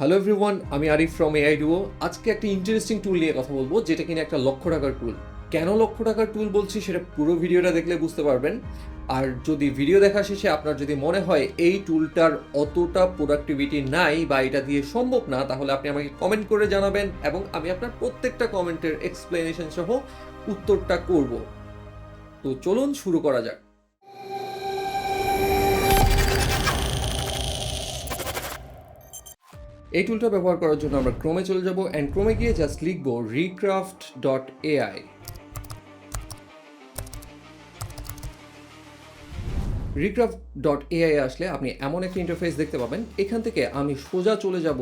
Hello everyone, আমি Arif from AI duo. আজকে একটা ইন্টারেস্টিং টুল নিয়ে কথা বলবো, যেটা কিনা একটা লক্ষ টাকার টুল। কেন লক্ষ টাকার টুল বলছি সেটা পুরো ভিডিওটা দেখলে বুঝতে পারবেন। আর যদি ভিডিও দেখা শেষে আপনার যদি মনে হয় এই টুলটার অতটা প্রোডাক্টিভিটি নাই বা এটা দিয়ে সম্ভব না, তাহলে আপনি আমাকে কমেন্ট করে জানাবেন এবং আমি আপনার প্রত্যেকটা কমেন্টের এক্সপ্লেনেশন সহ উত্তরটা করব। তো চলুন শুরু করা যাক। এই টুলটা ব্যবহার করার জন্য আমরা ক্রোমে চলে যাব অ্যান্ড ক্রোমে গিয়ে জাস্ট লিখবো Recraft.ai। Recraft.ai আসলে আপনি এমন একটা ইন্টারফেস দেখতে পাবেন। এখান থেকে আমি সোজা চলে যাব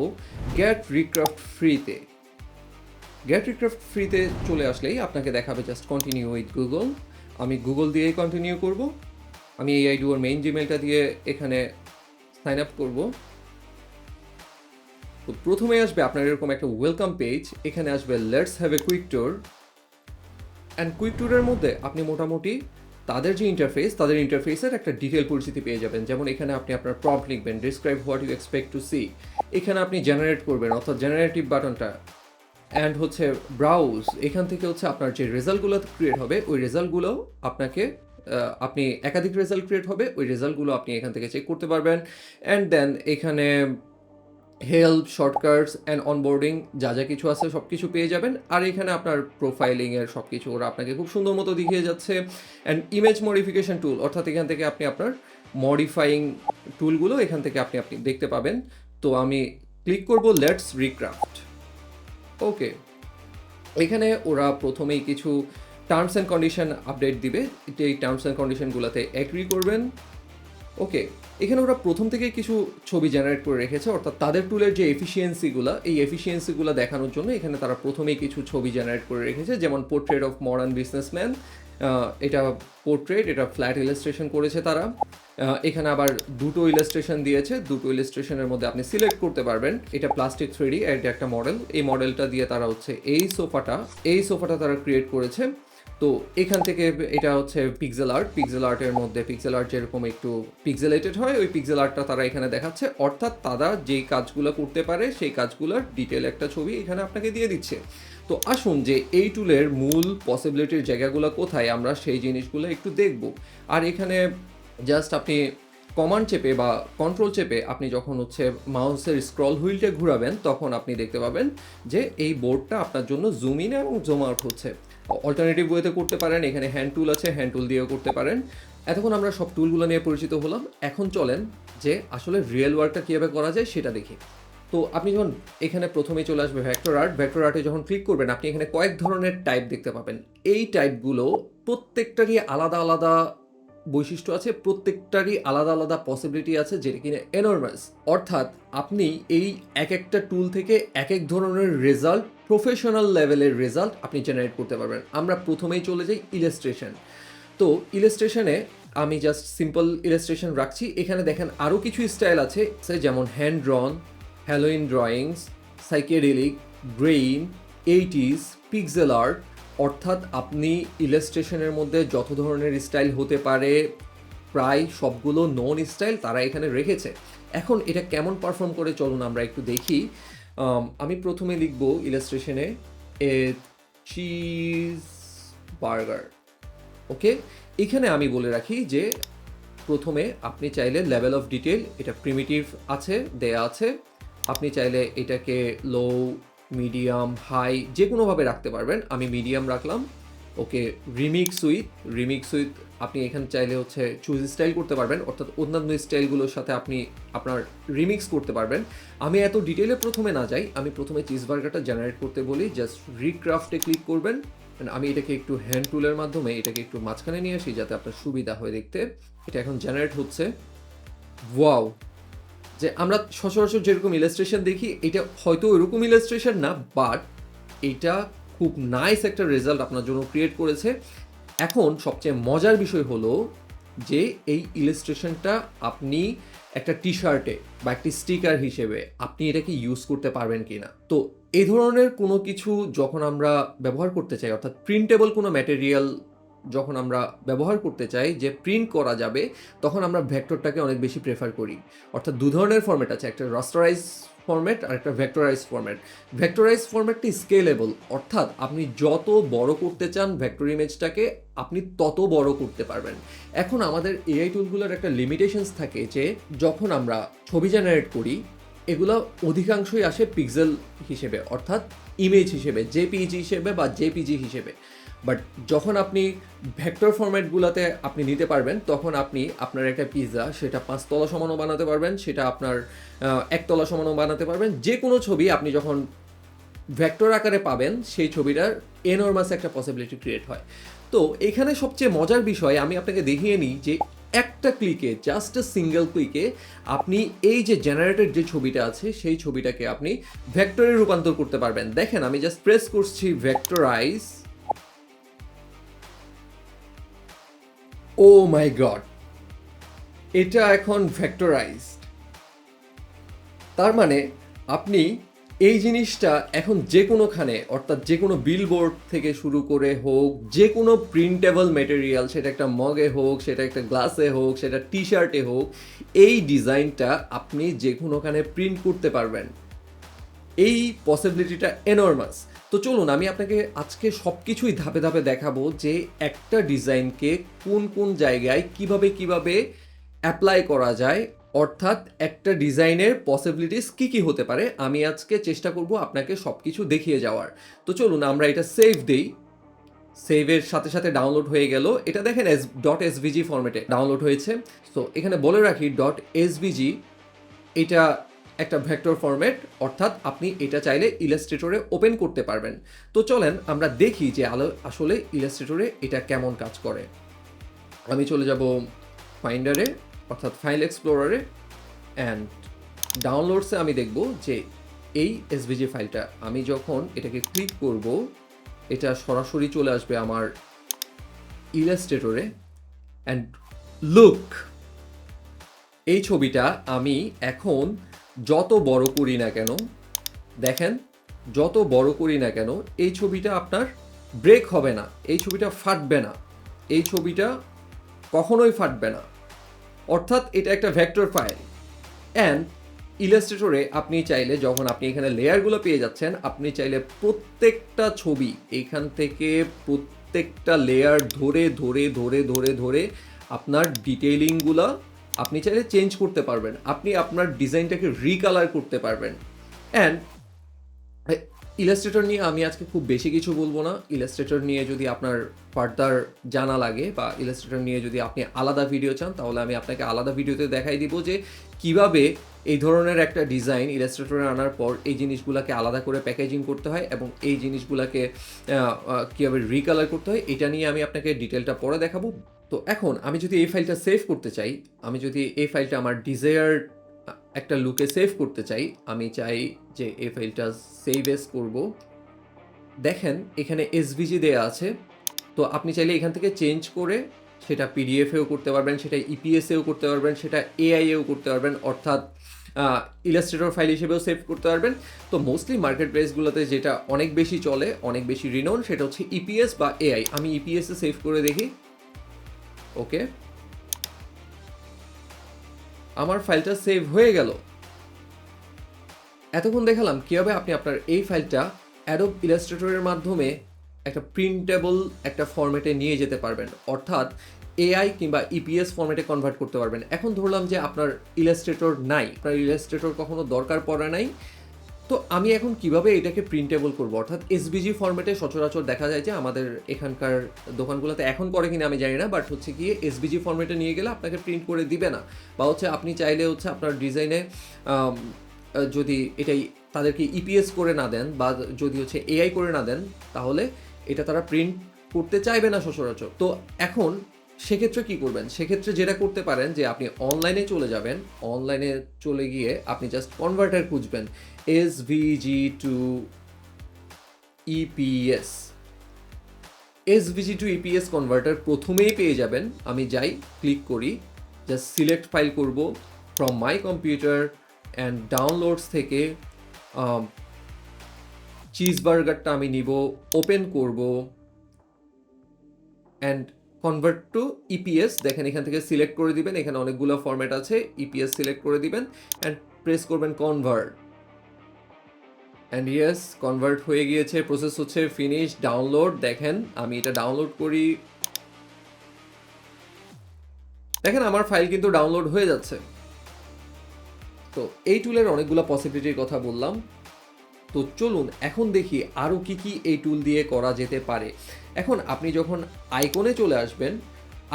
গেট রিক্রাফট ফ্রিতে। গেট রিক্রাফট ফ্রিতে চলে আসলেই আপনাকে দেখাবে জাস্ট কন্টিনিউ উইথ গুগল। আমি গুগল দিয়েই কন্টিনিউ করব। আমি এআই ডুয়োর মেইন জিমেলটা দিয়ে এখানে সাইন আপ করব। তো প্রথমে আসবে আপনার এরকম একটা ওয়েলকাম পেজ। এখানে আসবে let's have a quick tour. And quick ট্যুরের মধ্যে আপনি মোটামুটি তাদের যে ইন্টারফেস, তাদের ইন্টারফেসের একটা ডিটেল পরিচিতি পেয়ে যাবেন। যেমন এখানে আপনি আপনার প্রম্পট লিখবেন, describe what you expect to see. এখানে আপনি জেনারেট করবেন, অর্থাৎ জেনারেটিভ বাটনটা। অ্যান্ড হচ্ছে ব্রাউজ, এখান থেকে হচ্ছে আপনার যে রেজাল্টগুলো ক্রিয়েট হবে ওই রেজাল্টগুলো আপনাকে আপনি একাধিক রেজাল্ট ক্রিয়েট হবে, ওই রেজাল্টগুলো আপনি এখান থেকে চেক করতে পারবেন। অ্যান্ড দেন এখানে হেল্প, শর্টকাটস অ্যান্ড অনবোর্ডিং যা যা কিছু আছে সব কিছু পেয়ে যাবেন। আর এখানে আপনার প্রোফাইলিংয়ের সব কিছু ওরা আপনাকে খুব সুন্দর মতো দেখিয়ে যাচ্ছে। অ্যান্ড ইমেজ মডিফিকেশন টুল, অর্থাৎ এখান থেকে আপনি আপনার মডিফাইং টুলগুলো এখান থেকে আপনি দেখতে পাবেন। তো আমি ক্লিক করব লেটস রিক্রাফট। ওকে, এখানে ওরা প্রথমেই কিছু টার্মস অ্যান্ড কন্ডিশন আপডেট দিবে। এই টার্মস অ্যান্ড কন্ডিশনগুলোতে অ্যাগ্রি করবেন। ওকে, এখানে ওরা প্রথম থেকেই কিছু ছবি জেনারেট করে রেখেছে, অর্থাৎ তাদের টুলের যে এফিসিয়েন্সিগুলো, এই এফিসিয়েন্সিগুলো দেখানোর জন্য এখানে তারা প্রথমেই কিছু ছবি জেনারেট করে রেখেছে। যেমন পোর্ট্রেট অফ মডার্ন বিজনেসম্যান, এটা পোর্ট্রেট, এটা ফ্ল্যাট ইলাস্ট্রেশন করেছে তারা। এখানে আবার দুটো ইলাস্ট্রেশন দিয়েছে, দুটো ইলাস্ট্রেশনের মধ্যে আপনি সিলেক্ট করতে পারবেন। এটা প্লাস্টিক 3D, এটা একটা মডেল। এই মডেলটা দিয়ে তারা হচ্ছে এই সোফাটা তারা ক্রিয়েট করেছে। তো এখান থেকে এটা হচ্ছে পিক্সেল আর্টের মধ্যে পিক্সেল আর্ট যেরকম একটু পিক্সেলেটেড হয়, ওই পিক্সেল আর্টটা তারা এখানে দেখাচ্ছে। অর্থাৎ তারা যেই কাজগুলো করতে পারে সেই কাজগুলোর ডিটেল একটা ছবি এখানে আপনাকে দিয়ে দিচ্ছে। তো আসুন যে এই টুলের মূল পসিবিলিটির জায়গাগুলো কোথায়, আমরা সেই জিনিসগুলো একটু দেখব। আর এখানে জাস্ট আপনি কমান্ড চেপে বা কন্ট্রোল চেপে আপনি যখন হচ্ছে মাউসের স্ক্রল হুইলটা ঘুরাবেন, তখন আপনি দেখতে পাবেন যে এই বোর্ডটা আপনার জন্য জুম ইন এবং জুম আউট হচ্ছে। অল্টারনেটিভ ওয়েতে করতে পারেন, এখানে হ্যান্ড টুল আছে, হ্যান্ড টুল দিয়েও করতে পারেন। এতক্ষণ আমরা সব টুলগুলো নিয়ে পরিচিত হলাম। এখন চলেন যে আসলে রিয়েল ওয়ার্কটা কীভাবে করা যায় সেটা দেখি। তো আপনি যখন এখানে প্রথমেই চলে আসবে ভেক্টর আর্টে যখন ক্লিক করবেন, আপনি এখানে কয়েক ধরনের টাইপ দেখতে পাবেন। এই টাইপগুলো প্রত্যেকটারই আলাদা আলাদা বৈশিষ্ট্য আছে, প্রত্যেকটারই আলাদা আলাদা পসিবিলিটি আছে, যেটা কিনা এনর্মাস। অর্থাৎ আপনি এই এক একটা টুল থেকে এক এক ধরনের রেজাল্ট, প্রফেশনাল লেভেলের রেজাল্ট আপনি জেনারেট করতে পারবেন। আমরা প্রথমেই চলে যাই ইলাস্ট্রেশন। তো ইলাস্ট্রেশনে আমি জাস্ট সিম্পল ইলাস্ট্রেশন রাখছি। এখানে দেখেন আরও কিছু স্টাইল আছে, যেমন hand ড্রন, Halloween drawings, psychedelic, grain, 80s, pixel art. অর্থাৎ আপনি ইলাস্ট্রেশনের মধ্যে যত ধরনের স্টাইল হতে পারে প্রায় সবগুলো নন স্টাইল তারা এখানে রেখেছে। এখন এটা কেমন পারফর্ম করে চলুন আমরা একটু দেখি। আমি প্রথমে লিখব ইলাস্ট্রেশনে এ চিজ বার্গার। ওকে, এখানে আমি বলে রাখি যে প্রথমে আপনি চাইলে লেভেল অফ ডিটেল, এটা প্রিমিটিভ আছে, দেয়া আছে। আপনি চাইলে এটাকে লো, মিডিয়াম, হাই যে কোনোভাবে রাখতে পারবেন। আমি মিডিয়াম রাখলাম। ওকে, রিমিক্স উইথ আপনি এখানে চাইলে হচ্ছে চুজ স্টাইল করতে পারবেন, অর্থাৎ অন্যান্য স্টাইলগুলোর সাথে আপনি আপনার রিমিক্স করতে পারবেন। আমি এত ডিটেলে প্রথমে না যাই, আমি প্রথমে চিজ বার্গারটা জেনারেট করতে বলি। জাস্ট রিক্রাফটে ক্লিক করবেন। আমি এটাকে একটু হ্যান্ড টুলের মাধ্যমে এটাকে একটু মাঝখানে নিয়ে আসি যাতে আপনার সুবিধা হয় দেখতে। এটা এখন জেনারেট হচ্ছে। ওয়াও, যে আমরা সচরাচর যেরকম ইলাস্ট্রেশন দেখি, এটা হয়তো ওইরকম ইলাস্ট্রেশন না, বাট এটা খুব নাইস একটা রেজাল্ট আপনার জন্য ক্রিয়েট করেছে। এখন সবচেয়ে মজার বিষয় হলো যে এই ইলাস্ট্রেশনটা আপনি একটা টি শার্টে বা একটি স্টিকার হিসেবে আপনি এটাকে ইউজ করতে পারবেন কি না। তো এই ধরনের কোনো কিছু যখন আমরা ব্যবহার করতে চাই, অর্থাৎ প্রিন্টেবল কোনো ম্যাটেরিয়াল যখন আমরা ব্যবহার করতে চাই যে প্রিন্ট করা যাবে, তখন আমরা ভেক্টরটাকে অনেক বেশি প্রেফার করি। অর্থাৎ দু ধরনের ফরম্যাট আছে, একটা রাস্টারাইজ ফরম্যাট আর একটা ভেক্টরাইজ ফরম্যাট। ভেক্টরাইজ ফরম্যাটটি স্কেলেবল, অর্থাৎ আপনি যত বড় করতে চান ভেক্টর ইমেজটাকে আপনি তত বড় করতে পারবেন। এখন আমাদের এআই টুলগুলোর একটা লিমিটেশনস থাকে যে যখন আমরা ছবি জেনারেট করি এগুলো অধিকাংশই আসে পিক্সেল হিসেবে, অর্থাৎ ইমেজ হিসেবে, জেপিজি হিসেবে বা জেপিজি হিসেবে। বাট যখন আপনি ভেক্টর ফরম্যাটগুলোতে আপনি নিতে পারবেন, তখন আপনি আপনার একটা পিৎজা সেটা 5 তলা সমানও বানাতে পারবেন, সেটা আপনার 1 তলা সমানও বানাতে পারবেন। যে কোনো ছবি আপনি যখন ভেক্টর আকারে পাবেন সেই ছবিটার এনরমাস একটা পসিবিলিটি ক্রিয়েট হয়। তো এখানে সবচেয়ে মজার বিষয় আমি আপনাকে দেখিয়ে নিই যে একটা ক্লিকে, জাস্ট এ সিঙ্গেল ক্লিকে আপনি এই যে জেনারেটেড যে ছবিটা আছে সেই ছবিটাকে আপনি ভেক্টরে রূপান্তর করতে পারবেন। দেখেন আমি জাস্ট প্রেস করছি ভেক্টরাইজ, ও মাই গড, এটা এখন ভেক্টরাইজড। তার মানে আপনি এই জিনিসটা এখন যে কোনোখানে, অর্থাৎ যে কোনো বিলবোর্ড থেকে শুরু করে হোক, যে কোনো প্রিন্টেবল ম্যাটেরিয়াল, সেটা একটা মগে হোক, সেটা একটা গ্লাসে হোক, সেটা টি শার্টে হোক, এই ডিজাইনটা আপনি যে কোনোখানে প্রিন্ট করতে পারবেন। এই পসিবিলিটিটা এনরমাস। তো চলুন আমি আপনাকে আজকে সব কিছুই ধাপে ধাপে দেখাবো যে একটা ডিজাইনকে কোন কোন জায়গায় কিভাবে কিভাবে অ্যাপ্লাই করা যায়, অর্থাৎ একটা ডিজাইনের পসিবিলিটিস কী কী হতে পারে। আমি আজকে চেষ্টা করব আপনাকে সব কিছু দেখিয়ে যাওয়ার। তো চলুন আমরা এটা সেভ দেই। সেভের সাথে সাথে ডাউনলোড হয়ে গেল। এটা দেখেন .svg ফরম্যাটে ডাউনলোড হয়েছে। তো এখানে বলে রাখি .svg এটা একটা ভেক্টর ফরম্যাট, অর্থাৎ আপনি এটা চাইলে ইলাস্ট্রেটরে ওপেন করতে পারবেন। তো চলেন আমরা দেখি যে আসলে ইলাস্ট্রেটরে এটা কেমন কাজ করে। আমি চলে যাব ফাইন্ডারে, অর্থাৎ ফাইল এক্সপ্লোরারে, অ্যান্ড ডাউনলোডসে আমি দেখব যে এই এসভিজি ফাইলটা আমি যখন এটাকে ক্লিক করব এটা সরাসরি চলে আসবে আমার ইলাস্ট্রেটরে। অ্যান্ড লুক, এই ছবিটা আমি এখন যত বড় করি না কেন, দেখেন যত বড় করি না কেন এই ছবিটা আপনার ব্রেক হবে না, এই ছবিটা ফাটবে না, এই ছবিটা কখনোই ফাটবে না। অর্থাৎ এটা একটা ভেক্টর ফাইল। অ্যান্ড ইলাস্ট্রেটরে আপনি চাইলে, যখন আপনি এখানে লেয়ারগুলো পেয়ে যাচ্ছেন, আপনি চাইলে প্রত্যেকটা ছবি এখান থেকে প্রত্যেকটা লেয়ার ধরে ধরে ধরে ধরে ধরে আপনার ডিটেইলিংগুলো আপনি চাইলে চেঞ্জ করতে পারবেন। আপনি আপনার ডিজাইনটাকে রিকালার করতে পারবেন। অ্যান্ড ইলাস্ট্রেটর নিয়ে আমি আজকে খুব বেশি কিছু বলবো না। ইলাস্ট্রেটর নিয়ে যদি আপনার ফার্দার জানা লাগে বা ইলাস্ট্রেটর নিয়ে যদি আপনি আলাদা ভিডিও চান, তাহলে আমি আপনাকে আলাদা ভিডিওতে দেখাই দিব যে কিভাবে এই ধরনের একটা ডিজাইন ইলাস্ট্রেটরে আনার পর এই জিনিসগুলোকে আলাদা করে প্যাকেজিং করতে হয় এবং এই জিনিসগুলোকে কীভাবে রিকালার করতে হয়, এটা নিয়ে আমি আপনাকে ডিটেলটা পরে দেখাবো। তো এখন আমি যদি এই ফাইলটা সেভ করতে চাই, আমি যদি এই ফাইলটা আমার ডিজায়ার্ড একটা লুকে সেভ করতে চাই, আমি চাই যে এই ফাইলটা সেভ এস করব। দেখেন এখানে এসভিজি দেয়া আছে। তো আপনি চাইলে এখান থেকে চেঞ্জ করে সেটা পিডিএফেও করতে পারবেন, সেটা ইপিএসেও করতে পারবেন, সেটা এআইএও করতে পারবেন, অর্থাৎ ইলাস্ট্রেটর ফাইল হিসেবেও সেভ করতে পারবেন। তো মোস্টলি মার্কেট প্লেসগুলোতে যেটা অনেক বেশি চলে, অনেক বেশি রিনোন, সেটা হচ্ছে ইপিএস বা এআই। আমি ইপিএসে সেভ করে দেখি। ওকে, আমার ফাইলটা সেভ হয়ে গেল। এতক্ষণ দেখালাম কীভাবে আপনি আপনার এই ফাইলটা অ্যাডোব ইলাস্ট্রেটরের মাধ্যমে একটা প্রিন্টেবল একটা ফরম্যাটে নিয়ে যেতে পারবেন, অর্থাৎ এআই কিংবা ইপিএস ফরম্যাটে কনভার্ট করতে পারবেন। এখন ধরলাম যে আপনার ইলাস্ট্রেটর নাই, আপনার ইলাস্ট্রেটর কখনো দরকার পড়ে নাই, তো আমি এখন কিভাবে এটাকে প্রিন্টেবল করব, অর্থাৎ এসভিজি ফরম্যাটে সচরাচর দেখা যায় যে আমাদের এখানকার দোকানগুলোতে এখন করে কিনা আমি জানি না, বাট হচ্ছে গিয়ে এসভিজি ফরম্যাটে নিয়ে গেলে আপনাকে প্রিন্ট করে দিবে না, বা হচ্ছে আপনি চাইলে হচ্ছে আপনার ডিজাইনে যদি এটাই তাদেরকে ইপিএস করে না দেন বা যদি হচ্ছে এআই করে না দেন, তাহলে এটা তারা প্রিন্ট করতে চাইবে না সচরাচর। তো এখন সেক্ষেত্রে কি করবেন? সেক্ষেত্রে যেটা করতে পারেন যে আপনি অনলাইনে চলে যাবেন, অনলাইনে চলে গিয়ে আপনি জাস্ট কনভার্টার খুঁজবেন, SVG to EPS. SVG to EPS converter প্রথমেই পেয়ে যাবেন। আমি যাই, ক্লিক করি, জাস্ট সিলেক্ট ফাইল করব from my computer and downloads থেকে চিজ বার্গারটা আমি নিব, ওপেন করব, অ্যান্ড কনভার্ট টু ইপিএস। দেখেন এখান থেকে সিলেক্ট করে দিবেন, এখানে অনেকগুলো ফরম্যাট আছে, ইপিএস সিলেক্ট করে দিবেন অ্যান্ড প্রেস করবেন কনভার্ট। অ্যান্ড ইয়েস, কনভার্ট হয়ে গিয়েছে, প্রসেস হচ্ছে, ফিনিশ, ডাউনলোড। দেখেন আমি এটা ডাউনলোড করি, দেখেন আমার ফাইল কিন্তু ডাউনলোড হয়ে যাচ্ছে। তো এই টুলের অনেকগুলো পসিবিলিটির কথা বললাম। তো চলুন এখন দেখি আরও কি কি এই টুল দিয়ে করা যেতে পারে। এখন আপনি যখন আইকনে চলে আসবেন,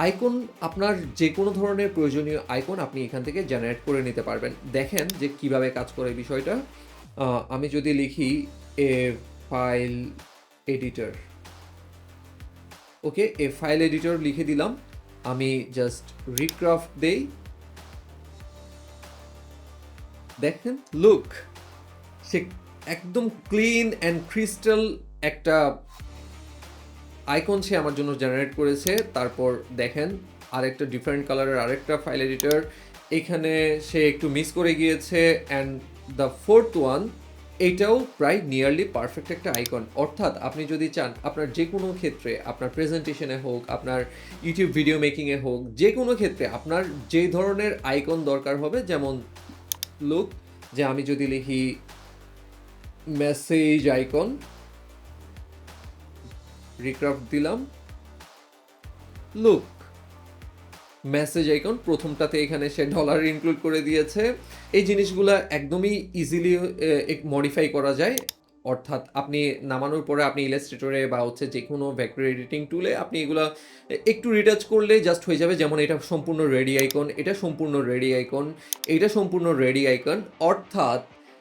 আইকন আপনার যে কোনো ধরনের প্রয়োজনীয় আইকন আপনি এখান থেকে জেনারেট করে নিতে পারবেন। দেখেন যে কিভাবে কাজ করে বিষয়টা। আমি যদি লিখি এ ফাইল এডিটর, ওকে, এ ফাইল এডিটর লিখে দিলাম। আমি জাস্ট রিক্রাফট দেই, দেখেন লুক, সে একদম ক্লিন অ্যান্ড ক্রিস্টাল একটা আইকন সে আমার জন্য জেনারেট করেছে। তারপর দেখেন আরেকটা ডিফারেন্ট কালারের আরেকটা ফাইল এডিটর, এখানে সে একটু মিস করে গিয়েছে। অ্যান্ড দ্য ফোর্থ ওয়ান, এইটাও প্রায় নিয়ারলি পারফেক্ট একটা আইকন। অর্থাৎ আপনি যদি চান আপনার যে কোনো ক্ষেত্রে, আপনার প্রেজেন্টেশনে হোক, আপনার ইউটিউব ভিডিও মেকিংয়ে হোক, যে কোনো ক্ষেত্রে আপনার যে ধরনের আইকন দরকার হবে, যেমন লুক, যে আমি যদি লিখি মেসেজ আইকন, রিক্রাফট দিলাম, লুক মেসেজ আইকন প্রথমটাতে এখানে সে ডলার ইনক্লুড করে দিয়েছে। এই জিনিসগুলো একদমই ইজিলি মডিফাই করা যায়। অর্থাৎ আপনি নামানোর পরে আপনি ইলাস্ট্রেটরে বা হচ্ছে যে কোনো ভেক্টর এডিটিং টুলে আপনি এগুলো একটু রিটাচ করলে জাস্ট হয়ে যাবে। যেমন এটা সম্পূর্ণ রেডি আইকন, এটা সম্পূর্ণ রেডি আইকন, এটা সম্পূর্ণ রেডি আইকন। অর্থাৎ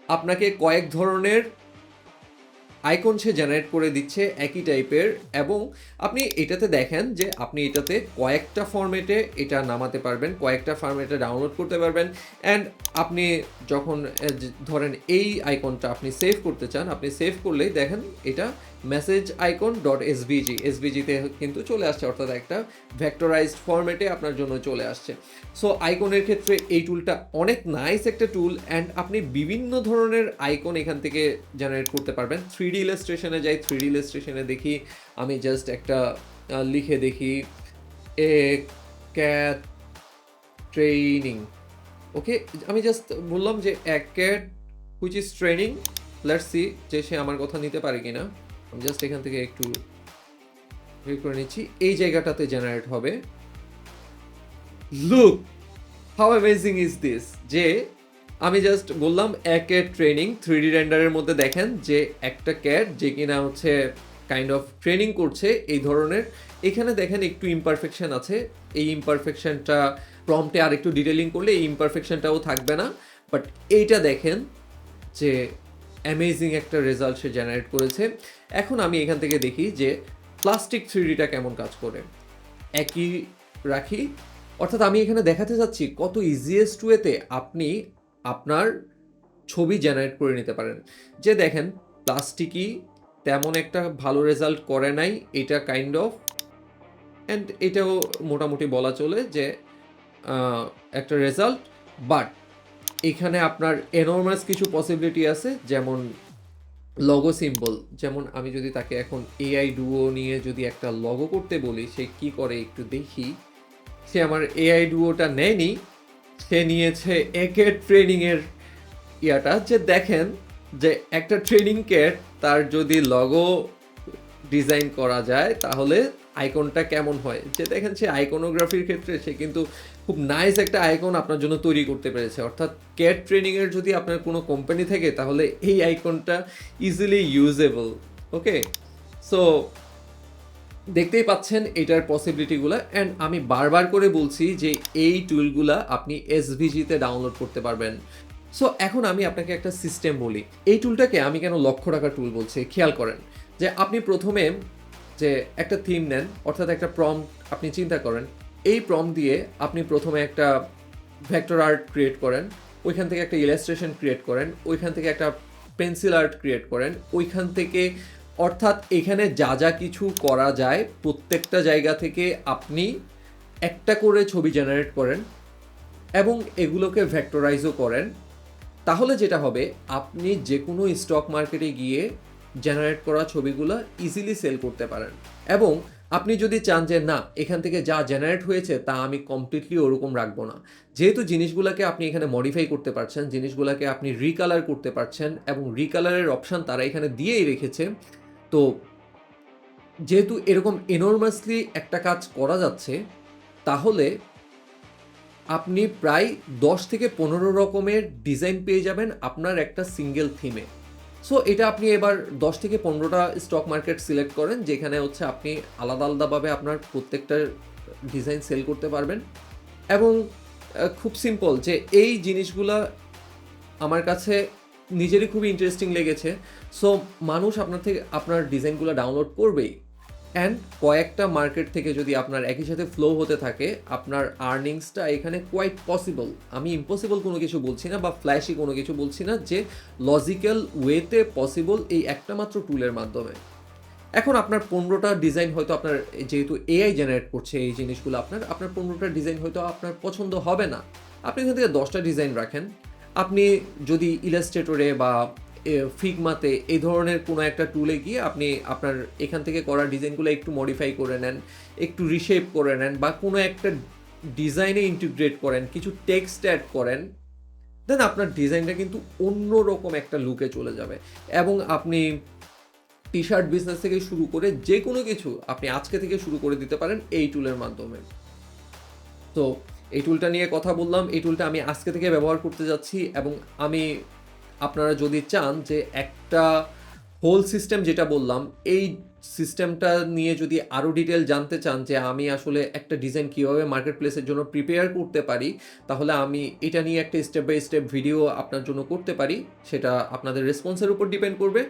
আপনাকে কয়েক ধরনের আইকন সে জেনারেট করে দিচ্ছে একই টাইপের। এবং আপনি এটাতে দেখেন যে আপনি এটাতে কয়েকটা ফরম্যাটে এটা নামাতে পারবেন, কয়েকটা ফরম্যাটে ডাউনলোড করতে পারবেন। অ্যান্ড আপনি যখন ধরেন এই আইকনটা আপনি সেভ করতে চান, আপনি সেভ করলেই দেখেন এটা মেসেজ আইকন ডট এসভিজি, এসভিজিতে কিন্তু চলে আসছে, অর্থাৎ একটা ভেক্টরাইজড ফরম্যাটে আপনার জন্য চলে আসছে। সো আইকনের ক্ষেত্রে এই টুলটা অনেক নাইস একটা টুল। অ্যান্ড আপনি বিভিন্ন ধরনের আইকন এখান থেকে জেনারেট করতে পারবেন। 3D ইলাস্ট্রেশনে যাই, 3D ইলাস্ট্রেশনে দেখি, আমি জাস্ট একটা লিখে দেখি এ ক্যাট ট্রেনিং, ওকে, আমি জাস্ট বললাম যে এক cat which is training, let's see যে সে আমার কথা নিতে পারে কিনা। আমি জাস্ট এখান থেকে একটু করে নিচ্ছি, এই জায়গাটাতে জেনারেট হবে। Look how amazing is this, যে আমি জাস্ট বললাম এক ক্যাট ট্রেনিং, 3D রেন্ডারের মধ্যে দেখেন যে একটা ক্যাট যে কিনা হচ্ছে কাইন্ড অফ ট্রেনিং করছে এই ধরনের। এখানে দেখেন একটু ইমপারফেকশন আছে, এই ইমপারফেকশনটা প্রম্পটে আর একটু ডিটেলিং করলে এই ইমপারফেকশনটাও থাকবে না। বাট এইটা দেখেন যে অ্যামেজিং একটা রেজাল্ট সে জেনারেট করেছে। এখন আমি এখান থেকে দেখি যে প্লাস্টিক 3Dটা কেমন কাজ করে, একই রাখি। অর্থাৎ আমি এখানে দেখাতে চাচ্ছি কত ইজিয়েস্ট ওয়েতে আপনি আপনার ছবি জেনারেট করে নিতে পারেন। যে দেখেন প্লাস্টিকই তেমন একটা ভালো রেজাল্ট করে নাই, এটা কাইন্ড অফ, অ্যান্ড এটাও মোটামুটি বলা চলে যে একটা রেজাল্ট। বাট এখানে আপনার এনর্মাস কিছু পসিবিলিটি আছে, যেমন লগো সিম্বল। যেমন আমি যদি তাকে এখন এআই ডুও নিয়ে যদি একটা লগো করতে বলি, সে কি করে একটু দেখি। সে আমার এআই ডুওটা নেয়নি, সে নিয়েছে একের ট্রেনিংয়ের ইয়াটা। যে দেখেন যে একটা ট্রেনিং কেট তার যদি লগো ডিজাইন করা যায় তাহলে আইকনটা কেমন হয়। যে দেখেন সে আইকনোগ্রাফির ক্ষেত্রে সে কিন্তু খুব নাইস একটা আইকন আপনার জন্য তৈরি করতে পেরেছে। অর্থাৎ ক্যাট ট্রেনিংয়ের যদি আপনার কোনো কোম্পানি থাকে তাহলে এই আইকনটা ইজিলি ইউজেবল। ওকে, সো দেখতেই পাচ্ছেন এটার পসিবিলিটিগুলো। অ্যান্ড আমি বারবার করে বলছি যে এই টুলগুলা আপনি এসভিজিতে ডাউনলোড করতে পারবেন। সো এখন আমি আপনাকে একটা সিস্টেম বলি, এই টুলটাকে আমি কেন লক্ষ টাকার টুল বলছি। খেয়াল করেন যে আপনি প্রথমে যে একটা থিম নেন, অর্থাৎ একটা প্রম্পট আপনি চিন্তা করেন, এই প্রম্পট দিয়ে আপনি প্রথমে একটা ভেক্টর আর্ট ক্রিয়েট করেন, ওইখান থেকে একটা ইলাস্ট্রেশন ক্রিয়েট করেন, ওইখান থেকে একটা পেন্সিল আর্ট ক্রিয়েট করেন, ওইখান থেকে, অর্থাৎ এখানে যা যা কিছু করা যায় প্রত্যেকটা জায়গা থেকে আপনি একটা করে ছবি জেনারেট করেন এবং এগুলোকে ভেক্টরাইজও করেন। তাহলে যেটা হবে, আপনি যে কোনো স্টক মার্কেটে গিয়ে জেনারেট করা ছবিগুলো ইজিলি সেল করতে পারেন। এবং আপনি যদি চান যে না এখান থেকে যা জেনারেট হয়েছে তা আমি কমপ্লিটলি ওরকম রাখবো না, যেহেতু জিনিসগুলোকে আপনি এখানে মডিফাই করতে পারছেন, জিনিসগুলোকে আপনি রিকালার করতে পারছেন এবং রিকালারের অপশান তারা এখানে দিয়েই রেখেছে। তো যেহেতু এরকম এনর্মাসলি একটা কাজ করা যাচ্ছে, তাহলে আপনি প্রায় 10 থেকে 15 রকমের ডিজাইন পেয়ে যাবেন আপনার একটা সিঙ্গেল থিমে। সো এটা আপনি এবার 10 থেকে 15টা স্টক মার্কেট সিলেক্ট করেন, যেখানে হচ্ছে আপনি আলাদা আলাদাভাবে আপনার প্রত্যেকটা ডিজাইন সেল করতে পারবেন। এবং খুব সিম্পল যে এই জিনিসগুলা আমার কাছে নিজেরই খুবই ইন্টারেস্টিং লেগেছে। সো মানুষ আপনার থেকে আপনার ডিজাইনগুলো ডাউনলোড করবেই। অ্যান্ড কয়েকটা মার্কেট থেকে যদি আপনার একই সাথে ফ্লো হতে থাকে, আপনার আর্নিংসটা এখানে কোয়াইট পসিবল। আমি ইম্পসিবল কোনো কিছু বলছি না বা ফ্ল্যাশি কোনো কিছু বলছি না, যে লজিক্যাল ওয়েতে পসিবল এই একটা মাত্র টুলের মাধ্যমে। এখন আপনার 15টা ডিজাইন হয়তো আপনার, যেহেতু এআই জেনারেট করছে এই জিনিসগুলো, আপনার 15টা ডিজাইন হয়তো আপনার পছন্দ হবে না। আপনি এখান থেকে 10টা ডিজাইন রাখেন। আপনি যদি ইলাস্ট্রেটরে বা ফিগমাতে এই ধরনের কোনো একটা টুলে গিয়ে আপনি আপনার এখান থেকে করা ডিজাইনগুলো একটু মডিফাই করে নেন, একটু রিশেপ করে নেন, বা কোনো একটা ডিজাইনে ইন্টিগ্রেট করেন, কিছু টেক্সট অ্যাড করেন, দেন আপনার ডিজাইনটা কিন্তু অন্যরকম একটা লুকে চলে যাবে। এবং আপনি টি শার্ট বিজনেস থেকে শুরু করে যে কোনো কিছু আপনি আজকে থেকে শুরু করে দিতে পারেন এই টুলের মাধ্যমে। তো এই টুলটা নিয়ে কথা বললাম, এই টুলটা আমি আজকে থেকে ব্যবহার করতে যাচ্ছি। এবং আমি, আপনারা যদি চান যে একটা হোল সিস্টেম যেটা বললাম, এই সিস্টেমটা নিয়ে যদি আরও ডিটেল জানতে চান যে আমি আসলে একটা ডিজাইন কীভাবে মার্কেট প্লেসের জন্য প্রিপেয়ার করতে পারি, তাহলে আমি এটা নিয়ে একটা স্টেপ বাই স্টেপ ভিডিও আপনার জন্য করতে পারি। সেটা আপনাদের রেসপন্সের উপর ডিপেন্ড করবে।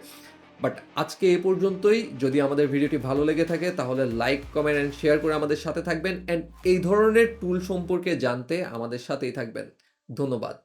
বাট আজকে এ পর্যন্তই। যদি আমাদের ভিডিওটি ভালো লেগে থাকে তাহলে লাইক, কমেন্ট অ্যান্ড শেয়ার করে আমাদের সাথে থাকবেন, অ্যান্ড এই ধরনের টুল সম্পর্কে জানতে আমাদের সাথেই থাকবেন। ধন্যবাদ।